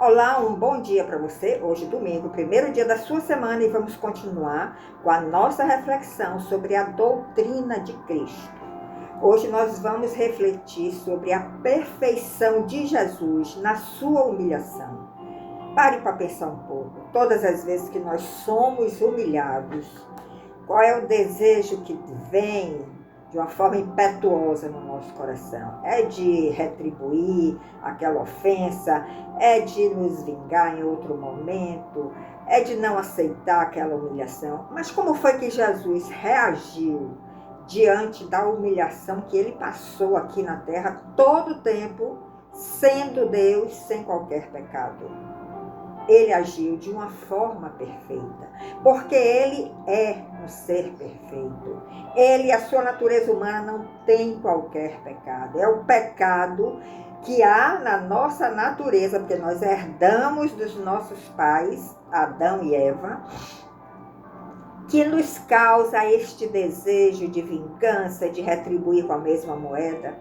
Olá, um bom dia para você. Hoje, domingo, primeiro dia da sua semana, e vamos continuar com a nossa reflexão sobre a doutrina de Cristo. Hoje nós vamos refletir sobre a perfeição de Jesus na sua humilhação. Pare para pensar um pouco. Todas as vezes que nós somos humilhados, qual é o desejo que vem de uma forma impetuosa no nosso coração? É de retribuir aquela ofensa, é de nos vingar em outro momento, é de não aceitar aquela humilhação. Mas como foi que Jesus reagiu diante da humilhação que ele passou aqui na terra todo o tempo, sendo Deus sem qualquer pecado? Ele agiu de uma forma perfeita, porque ele é um ser perfeito. Ele, a sua natureza humana, não tem qualquer pecado. É o pecado que há na nossa natureza, porque nós herdamos dos nossos pais, Adão e Eva, que nos causa este desejo de vingança, de retribuir com a mesma moeda.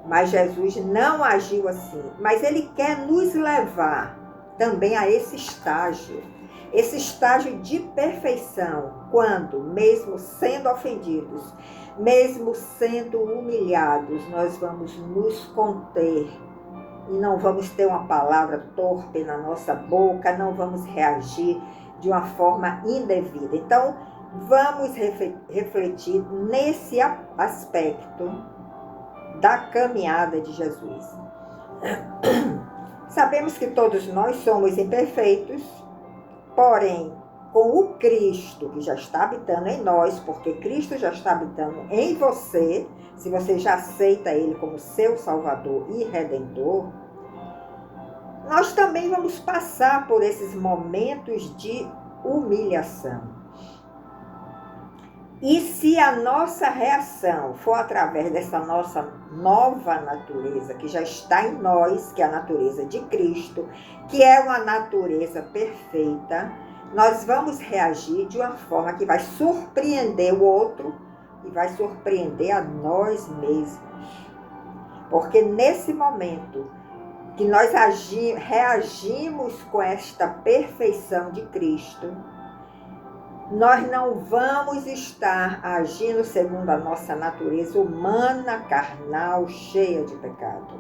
Mas Jesus não agiu assim. Mas ele quer nos levar também a esse estágio de perfeição, quando, mesmo sendo ofendidos, mesmo sendo humilhados, nós vamos nos conter e não vamos ter uma palavra torpe na nossa boca, não vamos reagir de uma forma indevida. Então, vamos refletir nesse aspecto da caminhada de Jesus. Sabemos que todos nós somos imperfeitos, porém, com o Cristo que já está habitando em nós, porque Cristo já está habitando em você, se você já aceita Ele como seu Salvador e Redentor, nós também vamos passar por esses momentos de humilhação. E se a nossa reação for através dessa nossa nova natureza, que já está em nós, que é a natureza de Cristo, que é uma natureza perfeita, nós vamos reagir de uma forma que vai surpreender o outro e vai surpreender a nós mesmos. Porque nesse momento que nós reagimos com esta perfeição de Cristo, nós não vamos estar agindo segundo a nossa natureza humana, carnal, cheia de pecado.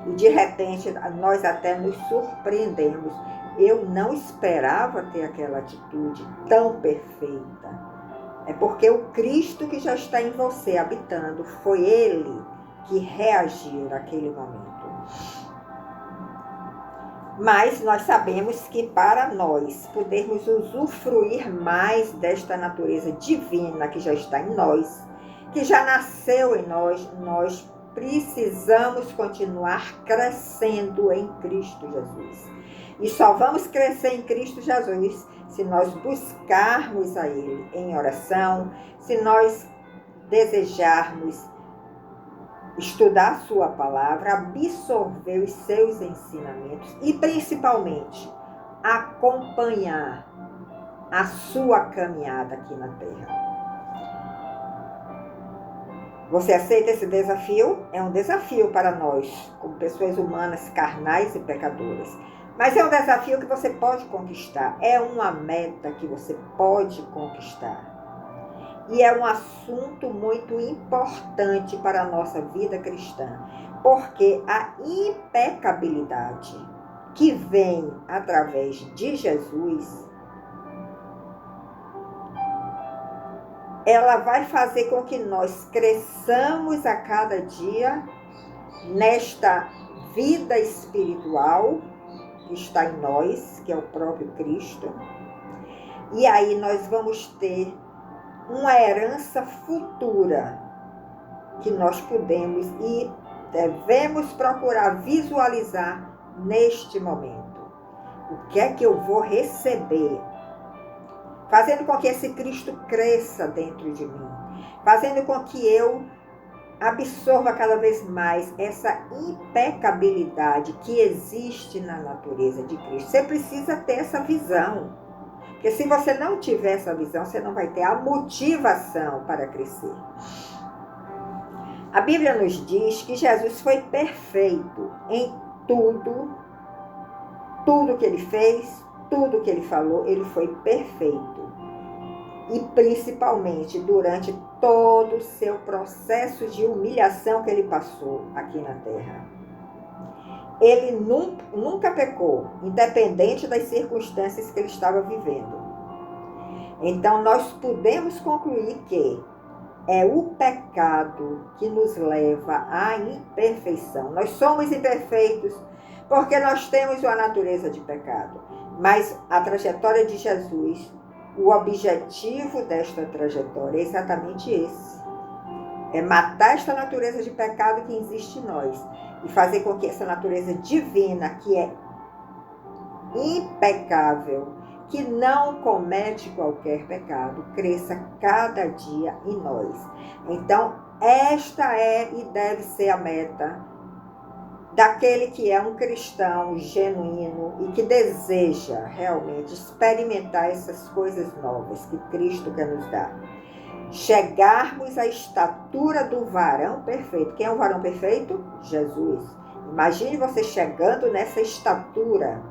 E de repente, nós até nos surpreendemos. Eu não esperava ter aquela atitude tão perfeita. É porque o Cristo que já está em você habitando, foi Ele que reagiu naquele momento. Mas nós sabemos que para nós podermos usufruir mais desta natureza divina que já está em nós, que já nasceu em nós, nós precisamos continuar crescendo em Cristo Jesus. E só vamos crescer em Cristo Jesus se nós buscarmos a Ele em oração, se nós desejarmos estudar a sua palavra, absorver os seus ensinamentos e, principalmente, acompanhar a sua caminhada aqui na Terra. Você aceita esse desafio? É um desafio para nós, como pessoas humanas, carnais e pecadoras. Mas é um desafio que você pode conquistar. É uma meta que você pode conquistar. E é um assunto muito importante para a nossa vida cristã, porque a impecabilidade que vem através de Jesus, ela vai fazer com que nós cresçamos a cada dia nesta vida espiritual que está em nós, que é o próprio Cristo. E aí nós vamos ter uma herança futura que nós podemos e devemos procurar visualizar neste momento. O que é que eu vou receber? Fazendo com que esse Cristo cresça dentro de mim. Fazendo com que eu absorva cada vez mais essa impecabilidade que existe na natureza de Cristo. Você precisa ter essa visão. Porque se você não tiver essa visão, você não vai ter a motivação para crescer. A Bíblia nos diz que Jesus foi perfeito em tudo Tudo que ele fez, tudo que ele falou, ele foi perfeito. E principalmente durante todo o seu processo de humilhação que ele passou aqui na terra. Ele nunca pecou, independente das circunstâncias que ele estava vivendo. Então nós podemos concluir que é o pecado que nos leva à imperfeição. Nós somos imperfeitos porque nós temos uma natureza de pecado. Mas a trajetória de Jesus, o objetivo desta trajetória é exatamente esse. É matar esta natureza de pecado que existe em nós e fazer com que essa natureza divina, que é impecável, que não comete qualquer pecado, cresça cada dia em nós. Então, esta é e deve ser a meta daquele que é um cristão genuíno e que deseja realmente experimentar essas coisas novas que Cristo quer nos dar. Chegarmos à estatura do varão perfeito. Quem é o varão perfeito? Jesus. Imagine você chegando nessa estatura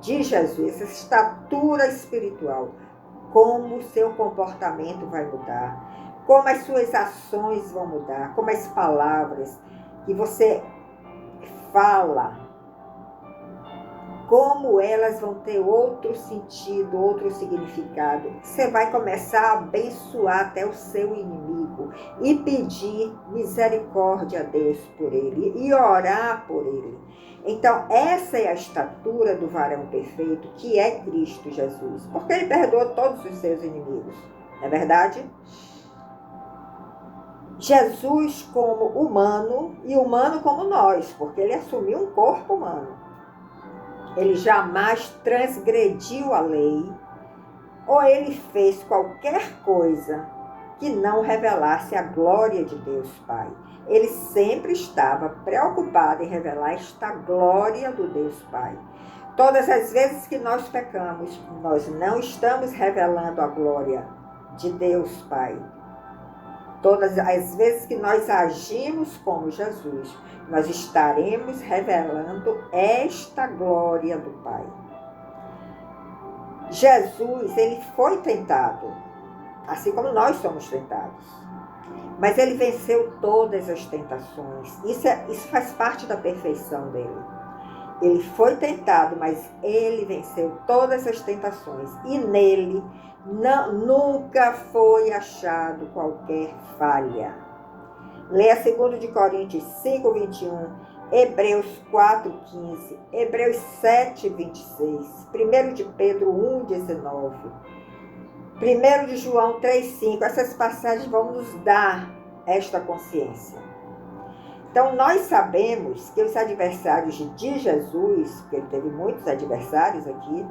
de Jesus, essa estatura espiritual. Como o seu comportamento vai mudar, como as suas ações vão mudar, como as palavras que você fala, como elas vão ter outro sentido, outro significado. Você vai começar a abençoar até o seu inimigo e pedir misericórdia a Deus por ele e orar por ele. Então, essa é a estatura do varão perfeito, que é Cristo Jesus, porque ele perdoou todos os seus inimigos, não é verdade? Jesus como humano e humano como nós, porque ele assumiu um corpo humano. Ele jamais transgrediu a lei, ou ele fez qualquer coisa que não revelasse a glória de Deus Pai. Ele sempre estava preocupado em revelar esta glória do Deus Pai. Todas as vezes que nós pecamos, nós não estamos revelando a glória de Deus Pai. Todas as vezes que nós agimos como Jesus, nós estaremos revelando esta glória do Pai. Jesus, ele foi tentado, assim como nós somos tentados. Mas ele venceu todas as tentações. Isso faz parte da perfeição dele. Ele foi tentado, mas ele venceu todas as tentações. E nele nunca foi achado qualquer falha. Leia 2 de Coríntios 5, 21, Hebreus 4, 15, Hebreus 7, 26, 1 de Pedro 1, 19, 1 de João 3, 5. Essas passagens vão nos dar esta consciência. Então, nós sabemos que os adversários de Jesus, que ele teve muitos adversários aqui,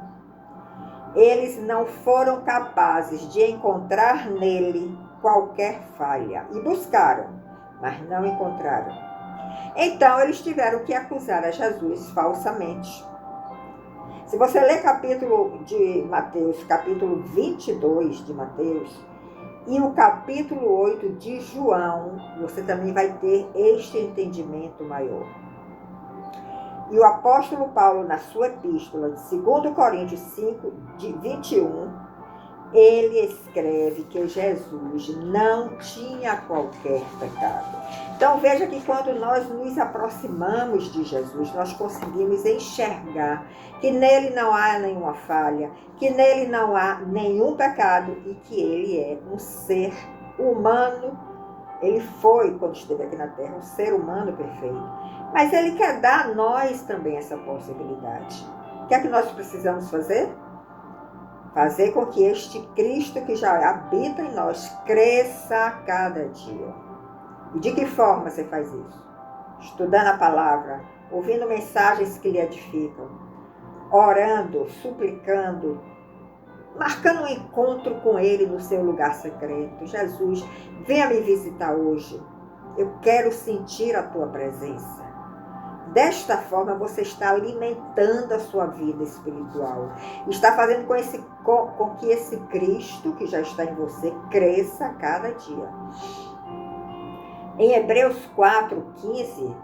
eles não foram capazes de encontrar nele qualquer falha. E buscaram, mas não encontraram. Então, eles tiveram que acusar a Jesus falsamente. Se você ler capítulo de Mateus, capítulo 22 de Mateus, e o capítulo 8 de João, você também vai ter este entendimento maior. E o apóstolo Paulo, na sua epístola de 2 Coríntios 5, 21, ele escreve que Jesus não tinha qualquer pecado. Então veja que quando nós nos aproximamos de Jesus, nós conseguimos enxergar que nele não há nenhuma falha, que nele não há nenhum pecado e que ele é um ser humano. Ele foi, quando esteve aqui na Terra, um ser humano perfeito. Mas ele quer dar a nós também essa possibilidade. O que é que nós precisamos fazer? Fazer com que este Cristo que já habita em nós cresça a cada dia. E de que forma você faz isso? Estudando a palavra, ouvindo mensagens que lhe edificam, orando, suplicando, marcando um encontro com ele no seu lugar secreto. Jesus, venha me visitar hoje. Eu quero sentir a tua presença. Desta forma, você está alimentando a sua vida espiritual. Está fazendo com que esse Cristo que já está em você cresça a cada dia. Em Hebreus 4, 15,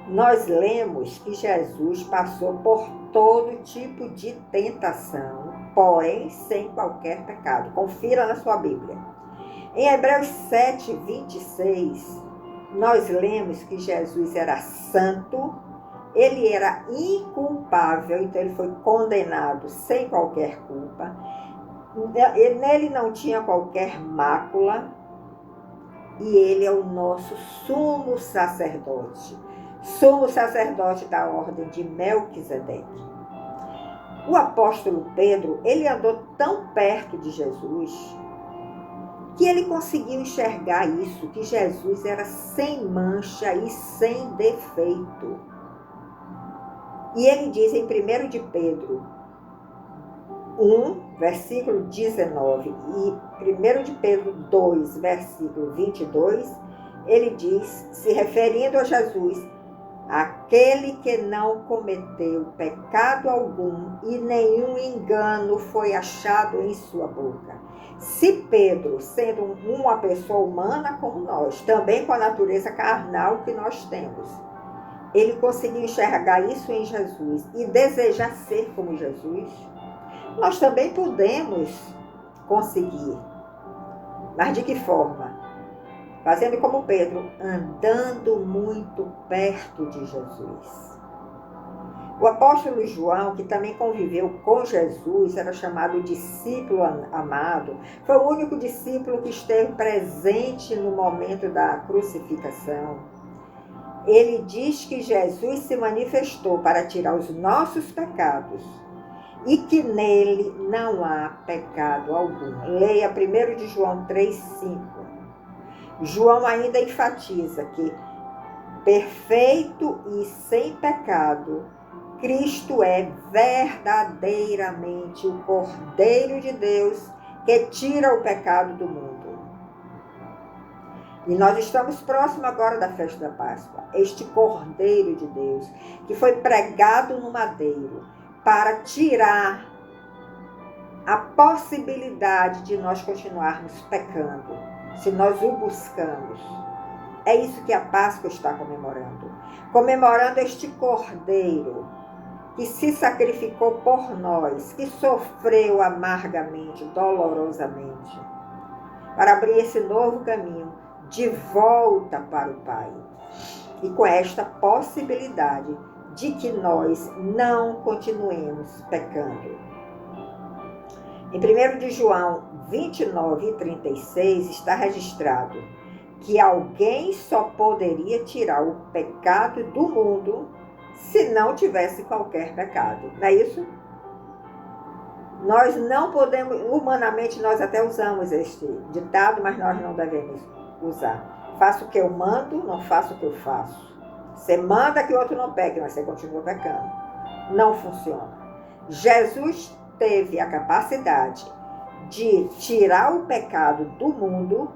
nós lemos que Jesus passou por todo tipo de tentação, porém sem qualquer pecado. Confira na sua Bíblia. Em Hebreus 7, 26, nós lemos que Jesus era santo, ele era inculpável, então ele foi condenado sem qualquer culpa. Nele não tinha qualquer mácula, e ele é o nosso sumo sacerdote da ordem de Melquisedeque. O apóstolo Pedro, ele andou tão perto de Jesus que ele conseguiu enxergar isso, que Jesus era sem mancha e sem defeito. E ele diz em 1 de Pedro 1, versículo 19, e 1 de Pedro 2, versículo 22, ele diz, se referindo a Jesus, aquele que não cometeu pecado algum e nenhum engano foi achado em sua boca. Se Pedro, sendo uma pessoa humana como nós, também com a natureza carnal que nós temos, ele conseguiu enxergar isso em Jesus e desejar ser como Jesus, nós também podemos conseguir. Mas de que forma? Fazendo como Pedro, andando muito perto de Jesus. O apóstolo João, que também conviveu com Jesus, era chamado discípulo amado, foi o único discípulo que esteve presente no momento da crucificação. Ele diz que Jesus se manifestou para tirar os nossos pecados e que nele não há pecado algum. Leia 1 de João 3,5. João ainda enfatiza que, perfeito e sem pecado, Cristo é verdadeiramente o Cordeiro de Deus que tira o pecado do mundo. E nós estamos próximos agora da festa da Páscoa. Este Cordeiro de Deus que foi pregado no madeiro para tirar a possibilidade de nós continuarmos pecando, se nós o buscamos. É isso que a Páscoa está comemorando. Comemorando este Cordeiro que se sacrificou por nós, que sofreu amargamente, dolorosamente, para abrir esse novo caminho de volta para o Pai. E com esta possibilidade de que nós não continuemos pecando. Em 1 de João 29 e 36 está registrado que alguém só poderia tirar o pecado do mundo se não tivesse qualquer pecado. Não é isso? Nós não podemos, humanamente nós até usamos este ditado, mas nós não devemos usar. Faço o que eu mando, não faço o que eu faço. Você manda que o outro não pegue, mas você continua pecando. Não funciona. Jesus teve a capacidade de tirar o pecado do mundo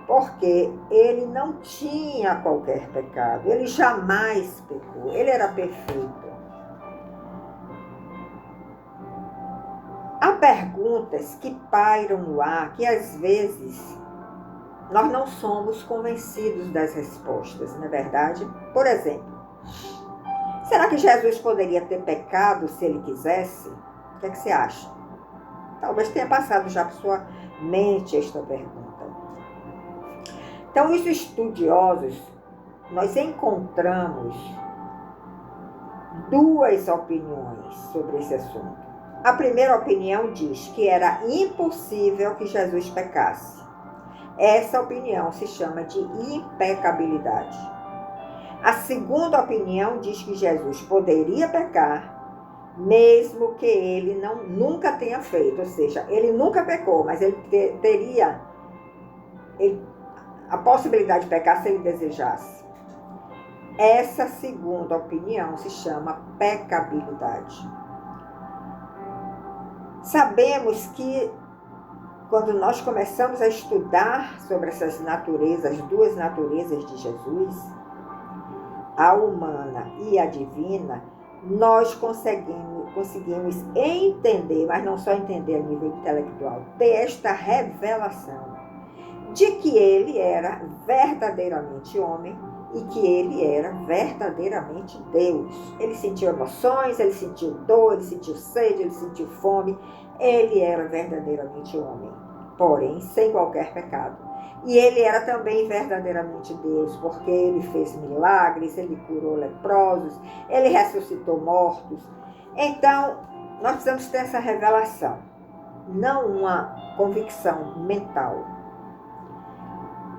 porque ele não tinha qualquer pecado. Ele jamais pecou. Ele era perfeito. Há perguntas que pairam no ar que às vezes nós não somos convencidos das respostas, não é verdade? Por exemplo, será que Jesus poderia ter pecado se ele quisesse? O que é que você acha? Talvez tenha passado já por sua mente esta pergunta. Então, os estudiosos, nós encontramos duas opiniões sobre esse assunto. A primeira opinião diz que era impossível que Jesus pecasse. Essa opinião se chama de impecabilidade. A segunda opinião diz que Jesus poderia pecar, mesmo que ele nunca tenha feito. Ou seja, ele nunca pecou, mas ele teria a possibilidade de pecar se ele desejasse. Essa segunda opinião se chama pecabilidade. Sabemos que quando nós começamos a estudar sobre essas naturezas, as duas naturezas de Jesus, a humana e a divina, nós conseguimos entender, mas não só entender a nível intelectual, ter esta revelação de que ele era verdadeiramente homem e que ele era verdadeiramente Deus. Ele sentiu emoções, ele sentiu dor, ele sentiu sede, ele sentiu fome. Ele era verdadeiramente homem, porém sem qualquer pecado. E ele era também verdadeiramente Deus, porque ele fez milagres, ele curou leprosos, ele ressuscitou mortos. Então, nós precisamos ter essa revelação, não uma convicção mental.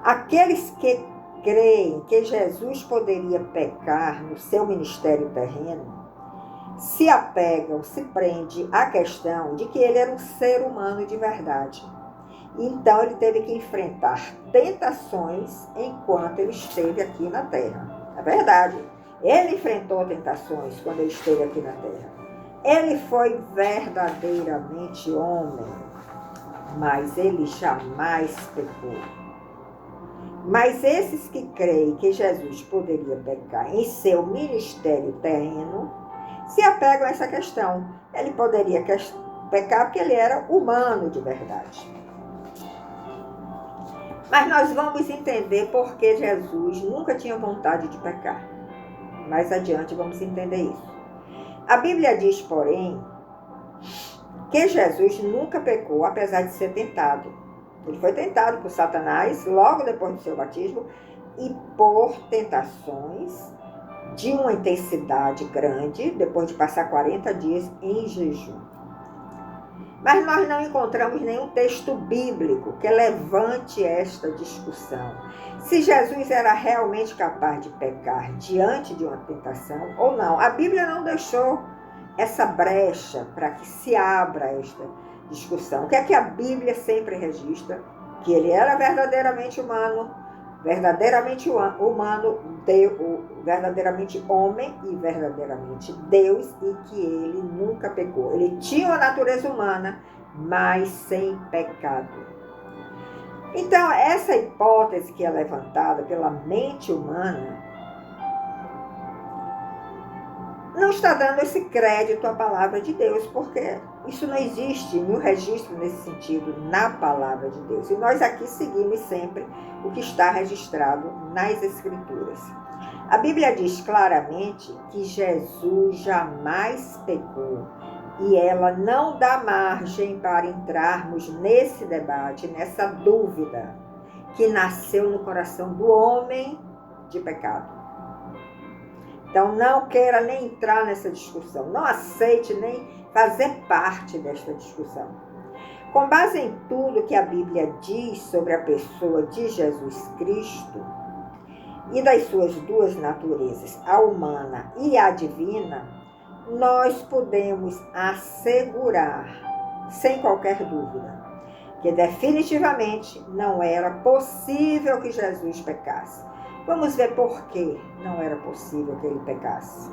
Aqueles que creem que Jesus poderia pecar no seu ministério terreno, se apegam, se prendem à questão de que ele era um ser humano de verdade. Então ele teve que enfrentar tentações enquanto ele esteve aqui na Terra. É verdade, ele enfrentou tentações quando ele esteve aqui na Terra. Ele foi verdadeiramente homem, mas ele jamais pecou. Mas esses que creem que Jesus poderia pecar em seu ministério terreno, se apegam a essa questão. Ele poderia pecar porque ele era humano de verdade. Mas nós vamos entender por que Jesus nunca tinha vontade de pecar. Mais adiante vamos entender isso. A Bíblia diz, porém, que Jesus nunca pecou, apesar de ser tentado. Ele foi tentado por Satanás logo depois do seu batismo e por tentações de uma intensidade grande, depois de passar 40 dias em jejum. Mas nós não encontramos nenhum texto bíblico que levante esta discussão. Se Jesus era realmente capaz de pecar diante de uma tentação ou não. A Bíblia não deixou essa brecha para que se abra esta discussão. O que é que a Bíblia sempre registra? Que ele era verdadeiramente humano, verdadeiramente homem e verdadeiramente Deus, e que ele nunca pecou. Ele tinha uma natureza humana, mas sem pecado. Então, essa hipótese que é levantada pela mente humana não está dando esse crédito à palavra de Deus, porque isso não existe nenhum registro nesse sentido na palavra de Deus. E nós aqui seguimos sempre o que está registrado nas Escrituras. A Bíblia diz claramente que Jesus jamais pecou, e ela não dá margem para entrarmos nesse debate, nessa dúvida que nasceu no coração do homem de pecado. Então, não queira nem entrar nessa discussão, não aceite nem fazer parte desta discussão. Com base em tudo que a Bíblia diz sobre a pessoa de Jesus Cristo e das suas duas naturezas, a humana e a divina, nós podemos assegurar, sem qualquer dúvida, que definitivamente não era possível que Jesus pecasse. Vamos ver por que não era possível que ele pecasse.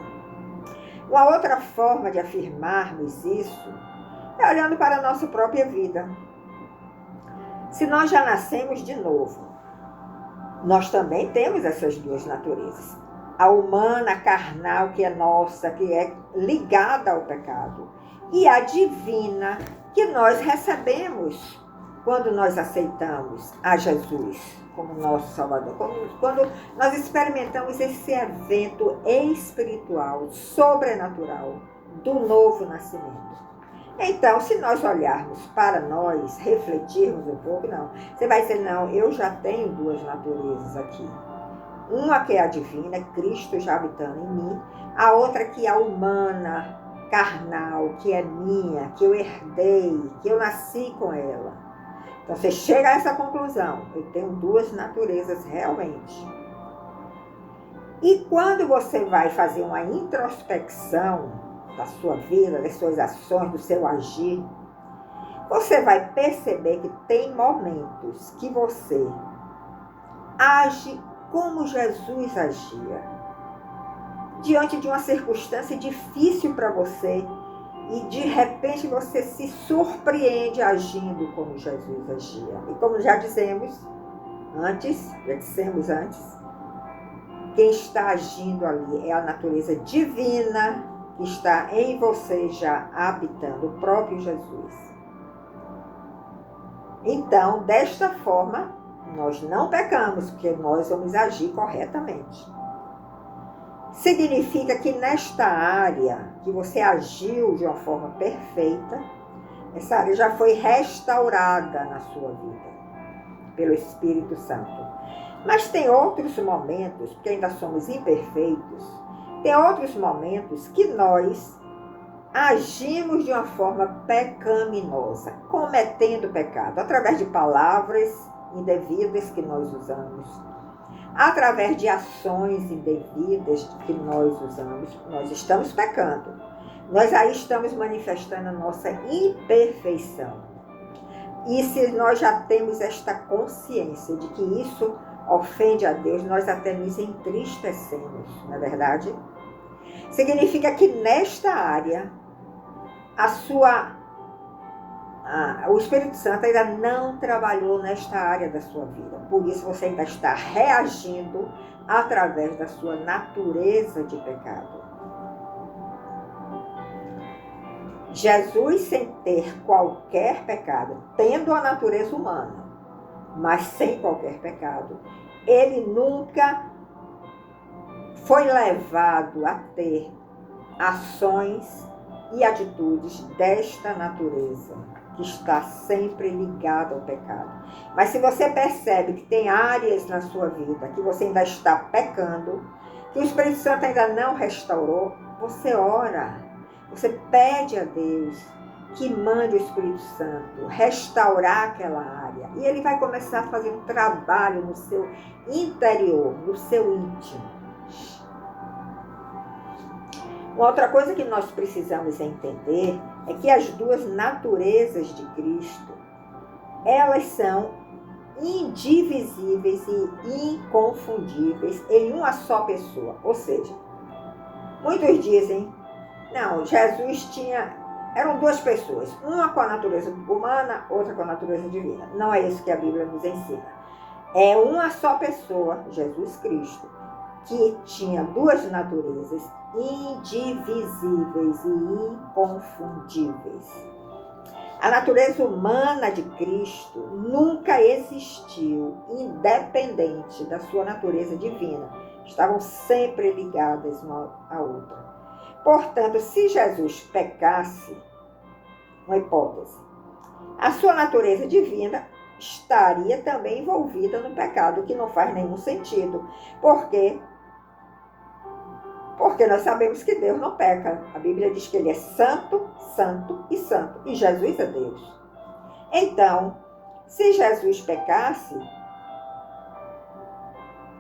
Uma outra forma de afirmarmos isso é olhando para a nossa própria vida. Se nós já nascemos de novo, nós também temos essas duas naturezas. A humana, a carnal, que é nossa, que é ligada ao pecado. E a divina, que nós recebemos quando nós aceitamos a Jesus como nosso Salvador, quando nós experimentamos esse evento espiritual, sobrenatural, do novo nascimento. Então, se nós olharmos para nós, refletirmos um pouco, não. Você vai dizer, não, eu já tenho duas naturezas aqui. Uma que é a divina, Cristo já habitando em mim. A outra que é a humana, carnal, que é minha, que eu herdei, que eu nasci com ela. Então, você chega a essa conclusão, eu tenho duas naturezas realmente. E quando você vai fazer uma introspecção da sua vida, das suas ações, do seu agir, você vai perceber que tem momentos que você age como Jesus agia, diante de uma circunstância difícil para você, e de repente você se surpreende agindo como Jesus agia. E como já dissemos antes, quem está agindo ali é a natureza divina que está em você já habitando, o próprio Jesus. Então, desta forma, Nós não pecamos, porque nós vamos agir corretamente. Significa que nesta área que você agiu de uma forma perfeita, essa área já foi restaurada na sua vida pelo Espírito Santo. Mas tem outros momentos, porque ainda somos imperfeitos, tem outros momentos que nós agimos de uma forma pecaminosa, cometendo pecado, através de palavras indevidas que nós usamos, através de ações indevidas que nós usamos, nós estamos pecando. Nós aí estamos manifestando a nossa imperfeição. E se nós já temos esta consciência de que isso ofende a Deus, nós até nos entristecemos, não é verdade? Significa que nesta área, o Espírito Santo ainda não trabalhou nesta área da sua vida. Por isso você ainda está reagindo através da sua natureza de pecado. Jesus, sem ter qualquer pecado, tendo a natureza humana, mas sem qualquer pecado, ele nunca foi levado a ter ações e atitudes desta natureza, que está sempre ligada ao pecado. Mas se você percebe que tem áreas na sua vida que você ainda está pecando, que o Espírito Santo ainda não restaurou, você ora. Você pede a Deus que mande o Espírito Santo restaurar aquela área. E ele vai começar a fazer um trabalho no seu interior, no seu íntimo. Uma outra coisa que nós precisamos entender é que as duas naturezas de Cristo, elas são indivisíveis e inconfundíveis em uma só pessoa. Ou seja, muitos dizem, não, Jesus eram duas pessoas, uma com a natureza humana, outra com a natureza divina. Não é isso que a Bíblia nos ensina. É uma só pessoa, Jesus Cristo, que tinha duas naturezas indivisíveis e inconfundíveis. A natureza humana de Cristo nunca existiu independente da sua natureza divina. Estavam sempre ligadas uma à outra. Portanto, se Jesus pecasse, uma hipótese, a sua natureza divina estaria também envolvida no pecado, que não faz nenhum sentido. Por quê? Porque nós sabemos que Deus não peca. A Bíblia diz que Ele é santo, santo e santo. E Jesus é Deus. Então, se Jesus pecasse,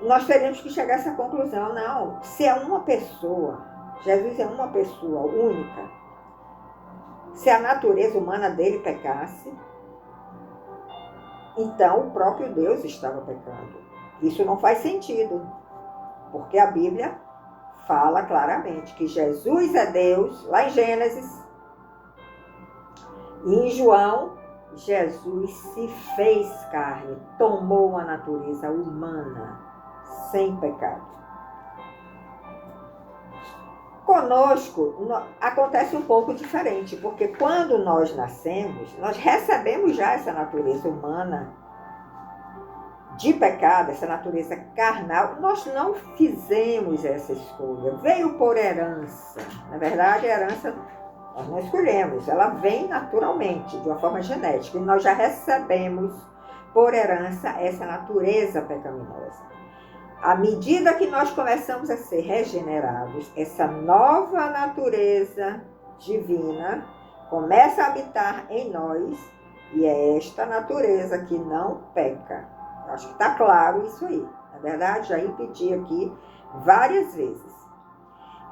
nós teríamos que chegar a essa conclusão. Não, se é uma pessoa, Jesus é uma pessoa única. Se a natureza humana dele pecasse, então o próprio Deus estava pecando. Isso não faz sentido, porque a Bíblia fala claramente que Jesus é Deus, lá em Gênesis. E em João, Jesus se fez carne, tomou a natureza humana, sem pecado. Conosco acontece um pouco diferente, porque quando nós nascemos, nós recebemos já essa natureza humana de pecado, essa natureza carnal. Nós não fizemos essa escolha, veio por herança. Na verdade, a herança nós não escolhemos, ela vem naturalmente, de uma forma genética, e nós já recebemos por herança essa natureza pecaminosa. À medida que nós começamos a ser regenerados, essa nova natureza divina começa a habitar em nós, e é esta natureza que não peca. Acho que está claro isso aí. Na verdade, já repeti aqui várias vezes.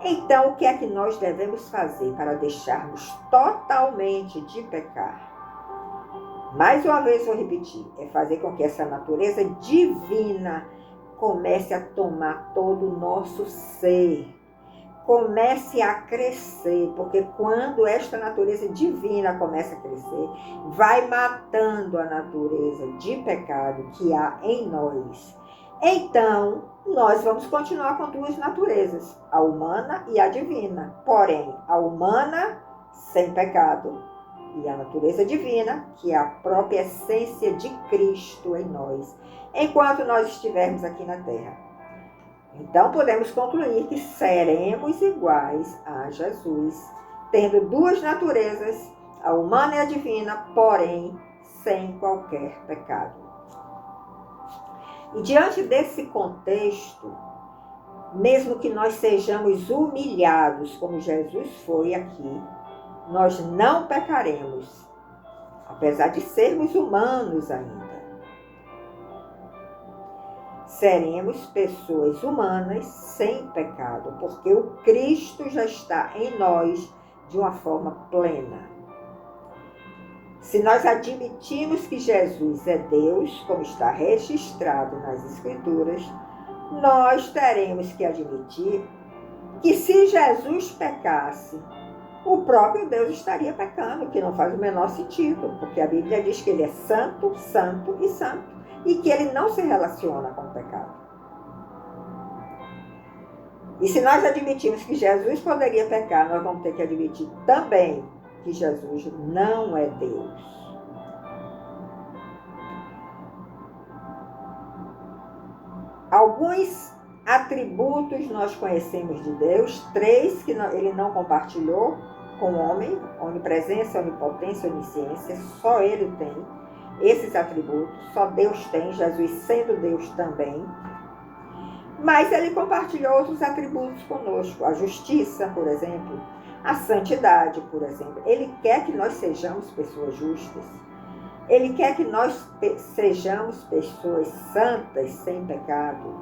Então, o que é que nós devemos fazer para deixarmos totalmente de pecar? Mais uma vez vou repetir, é fazer com que essa natureza divina comece a tomar todo o nosso ser, comece a crescer, porque quando esta natureza divina começa a crescer, vai matando a natureza de pecado que há em nós. Então, nós vamos continuar com duas naturezas, a humana e a divina. Porém, a humana sem pecado e a natureza divina, que é a própria essência de Cristo em nós, enquanto nós estivermos aqui na Terra. Então podemos concluir que seremos iguais a Jesus, tendo duas naturezas, a humana e a divina, porém sem qualquer pecado. E diante desse contexto, mesmo que nós sejamos humilhados, como Jesus foi aqui, nós não pecaremos, apesar de sermos humanos ainda. Seremos pessoas humanas sem pecado, porque o Cristo já está em nós de uma forma plena. Se nós admitimos que Jesus é Deus, como está registrado nas Escrituras, nós teremos que admitir que se Jesus pecasse, o próprio Deus estaria pecando, que não faz o menor sentido, porque a Bíblia diz que ele é santo, santo e santo, e que ele não se relaciona com o pecado. E se nós admitimos que Jesus poderia pecar, nós vamos ter que admitir também que Jesus não é Deus. Alguns atributos nós conhecemos de Deus, 3 que ele não compartilhou com o homem: onipresença, onipotência, onisciência, só ele tem esses atributos, só Deus tem, Jesus sendo Deus também. Mas ele compartilhou outros atributos conosco, a justiça, por exemplo, a santidade, por exemplo. Ele quer que nós sejamos pessoas justas. Ele quer que nós sejamos pessoas santas, sem pecado.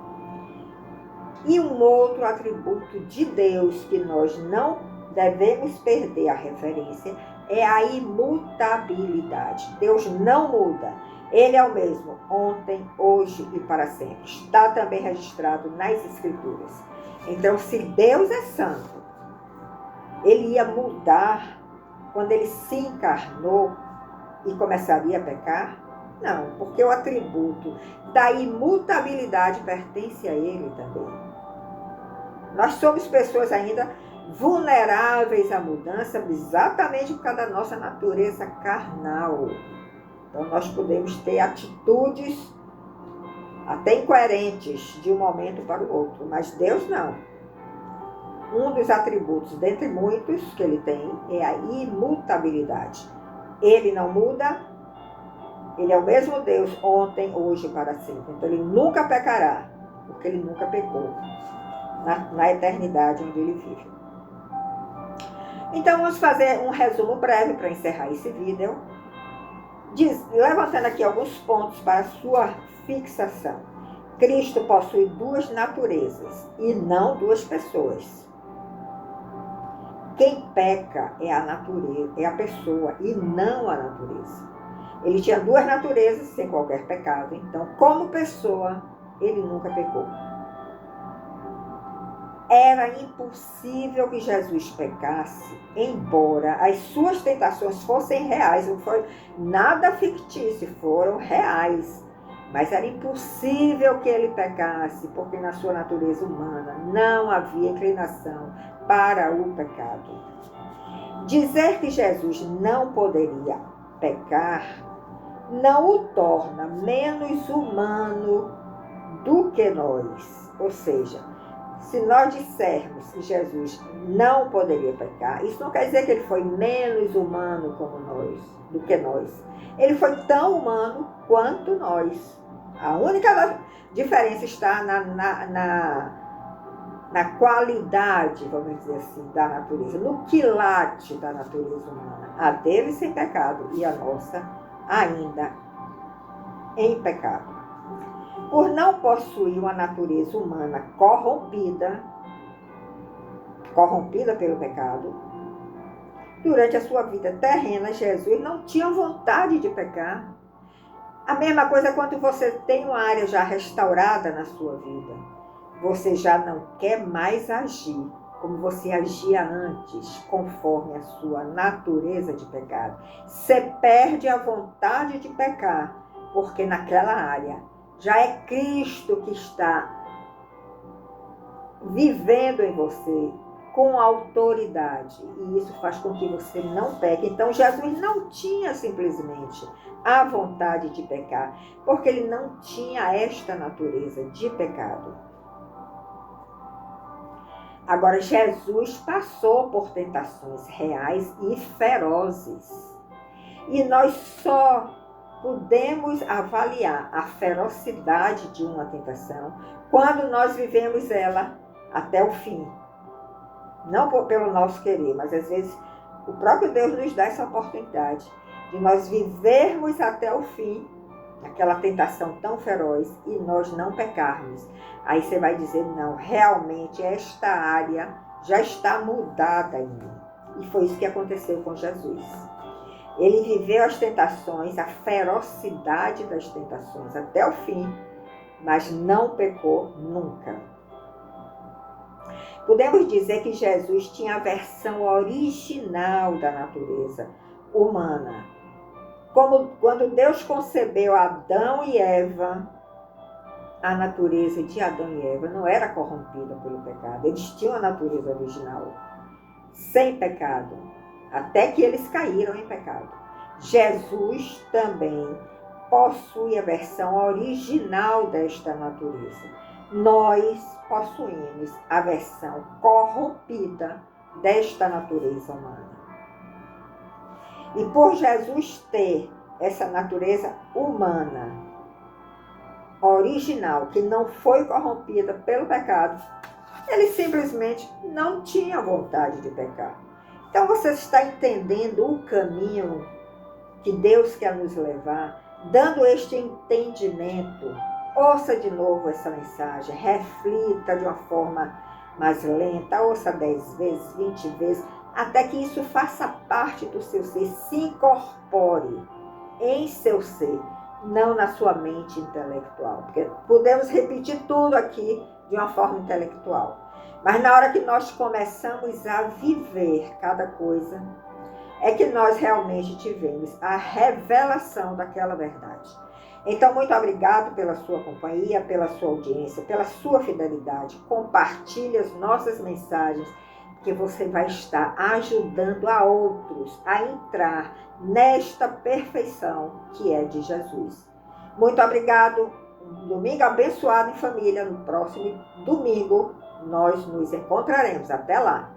E um outro atributo de Deus que nós não devemos perder a referência é a imutabilidade. Deus não muda. Ele é o mesmo ontem, hoje e para sempre. Está também registrado nas Escrituras. Então, se Deus é santo, ele ia mudar quando ele se encarnou e começaria a pecar? Não, porque o atributo da imutabilidade pertence a ele também. Nós somos pessoas ainda vulneráveis à mudança, exatamente por causa da nossa natureza carnal. Então nós podemos ter atitudes até incoerentes de um momento para o outro, mas Deus não. Um dos atributos, dentre muitos que ele tem, é a imutabilidade. Ele não muda, ele é o mesmo Deus ontem, hoje e para sempre. Então ele nunca pecará, porque ele nunca pecou na eternidade onde ele vive. Então vamos fazer um resumo breve para encerrar esse vídeo, levantando aqui alguns pontos para a sua fixação. Cristo possui duas naturezas e não duas pessoas. Quem peca é a natureza, é a pessoa e não a natureza. Ele tinha duas naturezas sem qualquer pecado, então como pessoa ele nunca pecou. Era impossível que Jesus pecasse, embora as suas tentações fossem reais, não foi nada fictício, foram reais. Mas era impossível que ele pecasse, porque na sua natureza humana não havia inclinação para o pecado. Dizer que Jesus não poderia pecar não o torna menos humano do que nós. Ou seja, se nós dissermos que Jesus não poderia pecar, isso não quer dizer que ele foi menos humano como nós, do que nós. Ele foi tão humano quanto nós. A única diferença está na qualidade, vamos dizer assim, da natureza, no quilate da natureza humana. A dele sem pecado e a nossa ainda em pecado. Por não possuir uma natureza humana corrompida pelo pecado, durante a sua vida terrena, Jesus não tinha vontade de pecar. A mesma coisa quando você tem uma área já restaurada na sua vida. Você já não quer mais agir como você agia antes, conforme a sua natureza de pecado. Você perde a vontade de pecar, porque naquela área já é Cristo que está vivendo em você, com autoridade. E isso faz com que você não peque. Então, Jesus não tinha simplesmente a vontade de pecar, porque ele não tinha esta natureza de pecado. Agora, Jesus passou por tentações reais e ferozes. E nós só podemos avaliar a ferocidade de uma tentação quando nós vivemos ela até o fim. Não pelo nosso querer, mas às vezes o próprio Deus nos dá essa oportunidade de nós vivermos até o fim aquela tentação tão feroz e nós não pecarmos. Aí você vai dizer, não, realmente esta área já está mudada em mim. E foi isso que aconteceu com Jesus. Ele viveu as tentações, a ferocidade das tentações até o fim, mas não pecou nunca. Podemos dizer que Jesus tinha a versão original da natureza humana. Como quando Deus concebeu Adão e Eva, a natureza de Adão e Eva não era corrompida pelo pecado. Eles tinham a natureza original, sem pecado, até que eles caíram em pecado. Jesus também possui a versão original desta natureza. Nós possuímos a versão corrompida desta natureza humana. E por Jesus ter essa natureza humana, original, que não foi corrompida pelo pecado, ele simplesmente não tinha vontade de pecar. Então você está entendendo o caminho que Deus quer nos levar, dando este entendimento. Ouça de novo essa mensagem, reflita de uma forma mais lenta, ouça 10 vezes, 20 vezes, até que isso faça parte do seu ser, se incorpore em seu ser, não na sua mente intelectual. Porque podemos repetir tudo aqui de uma forma intelectual. Mas na hora que nós começamos a viver cada coisa, é que nós realmente tivemos a revelação daquela verdade. Então, muito obrigado pela sua companhia, pela sua audiência, pela sua fidelidade. Compartilhe as nossas mensagens, que você vai estar ajudando a outros a entrar nesta perfeição que é de Jesus. Muito obrigado. Um domingo abençoado em família. No próximo domingo nós nos encontraremos. Até lá.